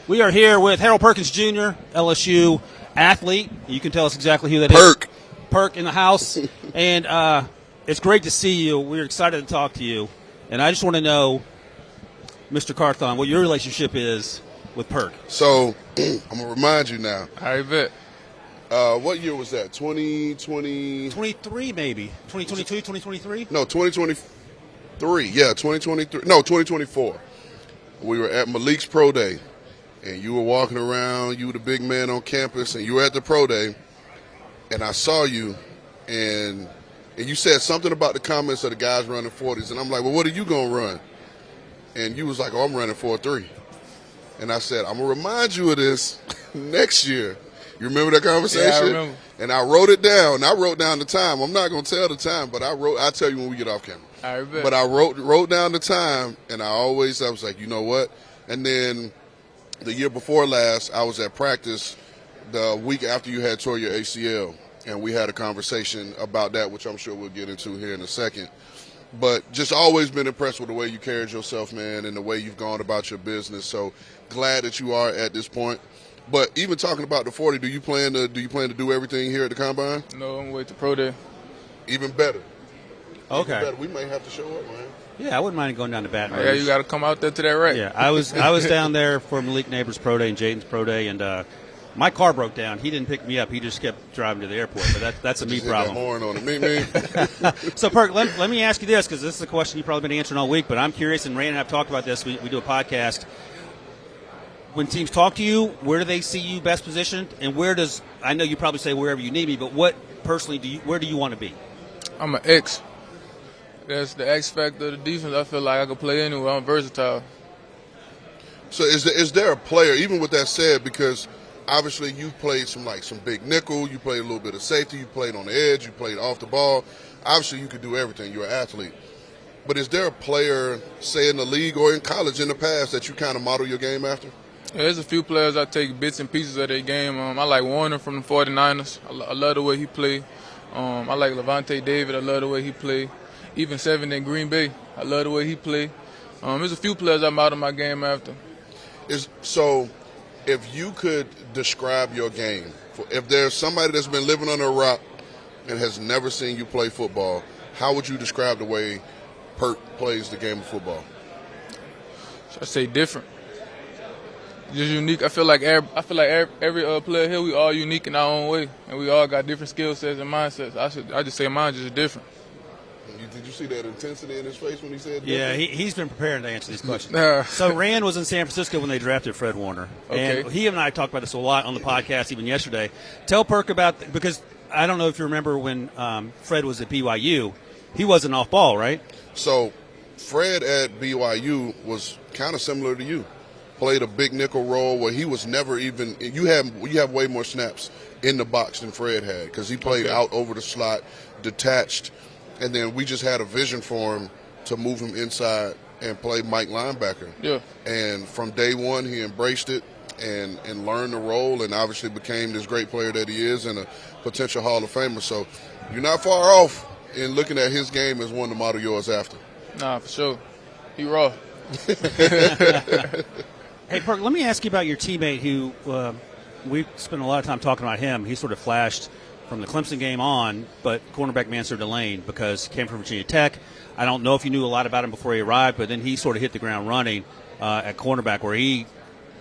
We are here with Harold Perkins Jr., LSU athlete. You can tell us exactly who that Perk. is. Perk in the house. And it's great to see you. We're excited to talk to you. And I just want to know, Mr. Carthon, what your relationship is with Perk. So, I'm going to remind you now. I bet. What year was that? 2020? 23 maybe. 2022, 2023? No, 2023. Yeah, 2023. No, 2024. We were at Malik's Pro Day, and you were walking around. You were the big man on campus, and you were at the Pro Day, and I saw you, and you said something about the comments of the guys running 40s, and I'm like, well, what are you going to run? And you was like, oh, I'm running 4.3. And I said, I'm going to remind you of this next year. You remember that conversation? Yeah, I remember. And I wrote it down. I wrote down the time. I'm not going to tell the time, but I'll tell you when we get off camera. I bet. But I wrote down the time, and I was like, you know what? And then the year before last, I was at practice the week after you had tore your ACL, and we had a conversation about that, which I'm sure we'll get into here in a second. But just always been impressed with the way you carried yourself, man, and the way you've gone about your business. So glad that you are at this point. But even talking about the 40, do you plan to do everything here at the Combine? No, I'm waiting to Pro Day. Even better. Okay. Even better. We may have to show up, man. Yeah, I wouldn't mind going down to Baton Rouge. Yeah, you got to come out there to that right. Yeah, I was down there for Malik Neighbors' Pro Day and Jaden's Pro Day, and my car broke down. He didn't pick me up. He just kept driving to the airport. But that's a me problem. That horn on it. Me. So, Perk, let me ask you this, because this is a question you've probably been answering all week, but I'm curious, and Rand and I have talked about this. We do a podcast. When teams talk to you, where do they see you best positioned? And I know you probably say wherever you need me, but where do you want to be? I'm an X. That's the X factor of the defense. I feel like I can play anywhere. I'm versatile. So is there a player, even with that said, because obviously you played some big nickel, you played a little bit of safety, you played on the edge, you played off the ball. Obviously you could do everything. You're an athlete. But is there a player, say in the league or in college in the past, that you kind of model your game after? Yeah, there's a few players I take bits and pieces of their game. I like Warner from the 49ers. I love the way he play. I like Levante David. I love the way he play. Even Seven in Green Bay. I love the way he play. There's a few players I model my game after. So if you could describe your game, if there's somebody that's been living under a rock and has never seen you play football, how would you describe the way Perk plays the game of football? Should I say different? Just unique. I feel like every player here, we all unique in our own way, and we all got different skill sets and mindsets. I just say mine just different. Did you see that intensity in his face when he said that? Yeah, he's been preparing to answer these questions. So Rand was in San Francisco when they drafted Fred Warner. Okay. And he and I talked about this a lot on the podcast even yesterday. Tell Perk about – because I don't know if you remember when Fred was at BYU. He wasn't off ball, right? So Fred at BYU was kind of similar to you. Played a big nickel role where he was never even – you have way more snaps in the box than Fred had because he played out over the slot, detached, and then we just had a vision for him to move him inside and play Mike linebacker. Yeah. And from day one, he embraced it and learned the role and obviously became this great player that he is and a potential Hall of Famer. So you're not far off in looking at his game as one to model yours after. Nah, for sure. He raw. Hey, Perk, let me ask you about your teammate who we spent a lot of time talking about him. He sort of flashed from the Clemson game on, but cornerback Mansur Delane, because he came from Virginia Tech. I don't know if you knew a lot about him before he arrived, but then he sort of hit the ground running at cornerback, where he,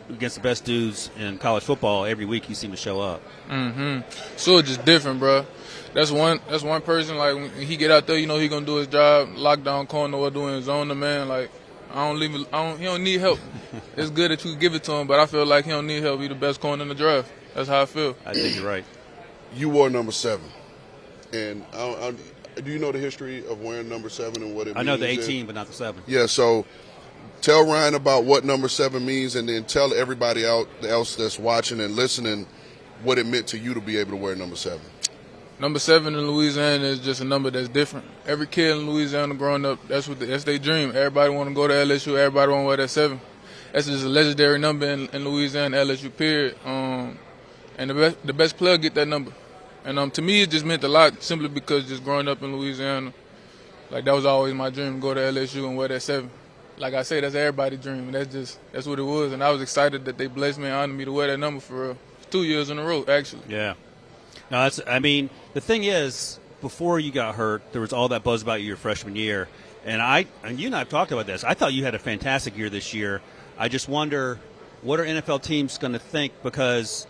against the best dudes in college football, every week he seemed to show up. So it's just different, bro. That's one person, like, when he get out there, you know he going to do his job, lockdown corner or doing his zone, the man, like, he don't need help. It's good that you give it to him, but I feel like he don't need help. He the best corner in the draft. That's how I feel. I think you're right. You wore number 7. And do you know the history of wearing number 7 and what it means? I know the 18, but not the 7. Yeah, so tell Ryan about what number 7 means and then tell everybody else that's watching and listening what it meant to you to be able to wear number 7. Number 7 in Louisiana is just a number that's different. Every kid in Louisiana growing up, that's their dream. Everybody want to go to LSU. Everybody want to wear that 7. That's just a legendary number in Louisiana, LSU, period. And the best player get that number. And to me, it just meant a lot simply because just growing up in Louisiana, like that was always my dream, go to LSU and wear that 7. like I say, that's everybody's dream, and that's what it was. And I was excited that they blessed me and honored me to wear that number for real. 2 years in a row, actually. Yeah. No, the thing is, before you got hurt, there was all that buzz about you your freshman year. And you and I have talked about this. I thought you had a fantastic year this year. I just wonder, what are NFL teams going to think, because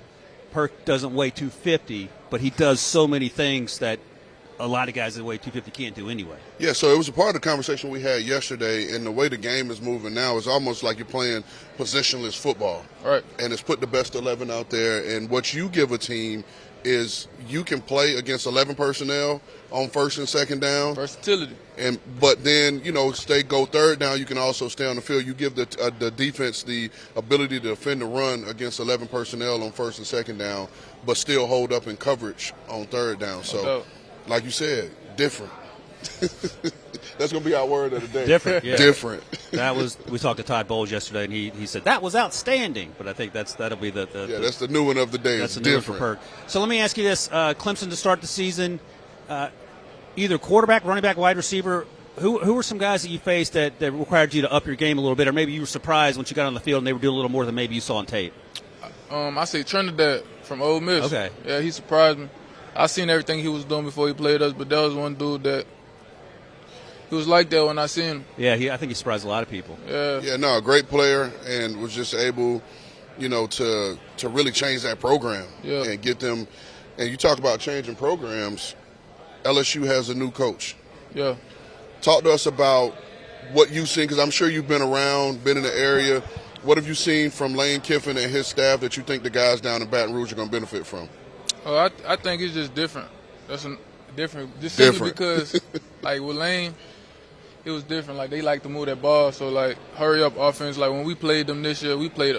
Perk doesn't weigh 250, but he does so many things that a lot of guys that weigh 250 can't do anyway. Yeah, so it was a part of the conversation we had yesterday, and the way the game is moving now is almost like you're playing positionless football. Right. And it's put the best 11 out there, and what you give a team is you can play against 11 personnel on first and second down. Versatility. But then, go third down, you can also stay on the field. You give the defense the ability to defend the run against 11 personnel on first and second down, but still hold up in coverage on third down. So, like you said, different. That's going to be our word of the day. Different, yeah. Different. We talked to Todd Bowles yesterday, and he said that was outstanding. But I think that'll be that's the new one of the day. That's the new one for Perk. So let me ask you this: Clemson to start the season, either quarterback, running back, wide receiver. Who were some guys that you faced that required you to up your game a little bit, or maybe you were surprised once you got on the field and they were doing a little more than maybe you saw on tape? I say Trinidad from Ole Miss. Okay. Yeah, he surprised me. I seen everything he was doing before he played us, but that was one dude that he was like that when I seen him. Yeah, I think he surprised a lot of people. Yeah, no, a great player, and was just able, to really change that program and get them. And you talk about changing programs. LSU has a new coach. Yeah. Talk to us about what you've seen, because I'm sure you've been around, been in the area. What have you seen from Lane Kiffin and his staff that you think the guys down in Baton Rouge are going to benefit from? Oh, I think it's just different. That's different. Just simply because, like, with Lane, it was different. Like, they like to move that ball. So, like, hurry up offense. Like, when we played them this year, we played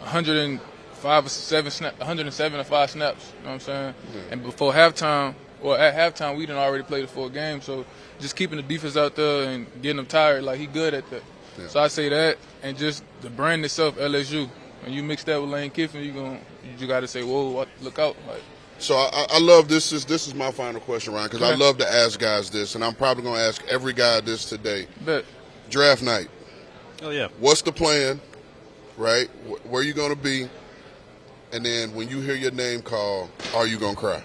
105 or 5 snaps. You know what I'm saying? Yeah. And before halftime, or at halftime, we didn't already play the full game. So, just keeping the defense out there and getting them tired, like, he good at that. Yeah. So, I say that. And just the brand itself, LSU. When you mix that with Lane Kiffin, you got to say, whoa, look out. Like, so I love this. This is my final question, Ryan, because I love to ask guys this, and I'm probably going to ask every guy this today. Bet. Draft night. Oh, yeah. What's the plan, right? Where you going to be? And then when you hear your name called, are you going to cry?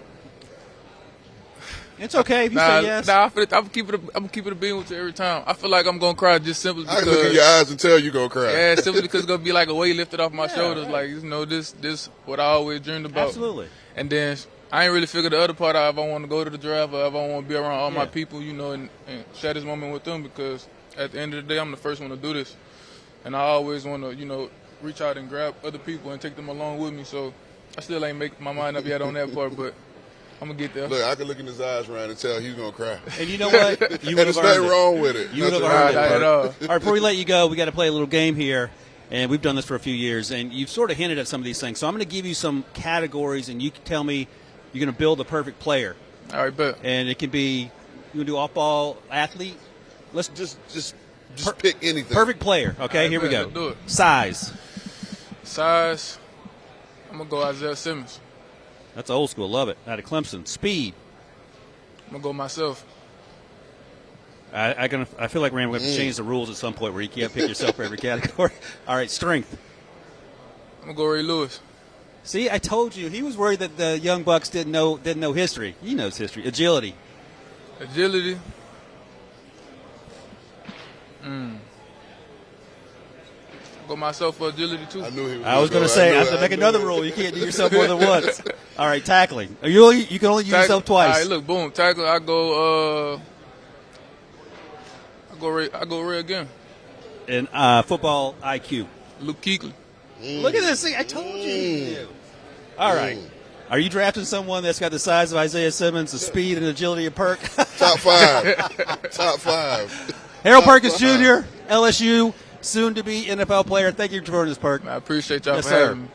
It's okay if you say yes. I'm keeping it a being with you every time. I feel like I'm gonna cry just simply because I can look in your eyes and tell you gonna cry. Yeah, simply because it's gonna be like a weight lifted off my shoulders. Right. Like, this what I always dreamed about. Absolutely. And then I ain't really figured the other part out if I want to go to the draft or if I want to be around all my people, and share this moment with them, because at the end of the day, I'm the first one to do this, and I always want to reach out and grab other people and take them along with me. So I still ain't make my mind up yet on that part, but I'm going to get there. Look, I can look in his eyes, Ryan, and tell he's going to cry. And you know what? You and there's nothing wrong with it. You would have earned it. All right, before we let you go, we got to play a little game here, and we've done this for a few years, and you've sort of hinted at some of these things. So I'm going to give you some categories, and you can tell me you're going to build a perfect player. All right, bet. And it can be, you want to do off-ball athlete? Let's just pick anything. Perfect player. Okay, right, here we go. Let's do it. Size. I'm going to go Isaiah Simmons. That's old school. Love it. Out of Clemson. Speed. I'm going to go myself. I feel like we're going to have to change the rules at some point where you can't pick yourself for every category. All right, strength. I'm going to go Ray Lewis. See, I told you. He was worried that the young bucks didn't know history. He knows history. Agility. Go myself for agility too. I knew he was. I was going to say, I have to make another rule. You can't do yourself more than once. All right, tackling. You can only use yourself twice. All right, look, boom, tackle. I go Ray again. And football IQ. Luke Kuechly. Look at this. See, I told you. All right. Are you drafting someone that's got the size of Isaiah Simmons, the speed and agility of Perk? Top 5. Top 5. Harold Perkins Jr., LSU, soon to be NFL player. Thank you for joining us, Perk. I appreciate y'all for having me.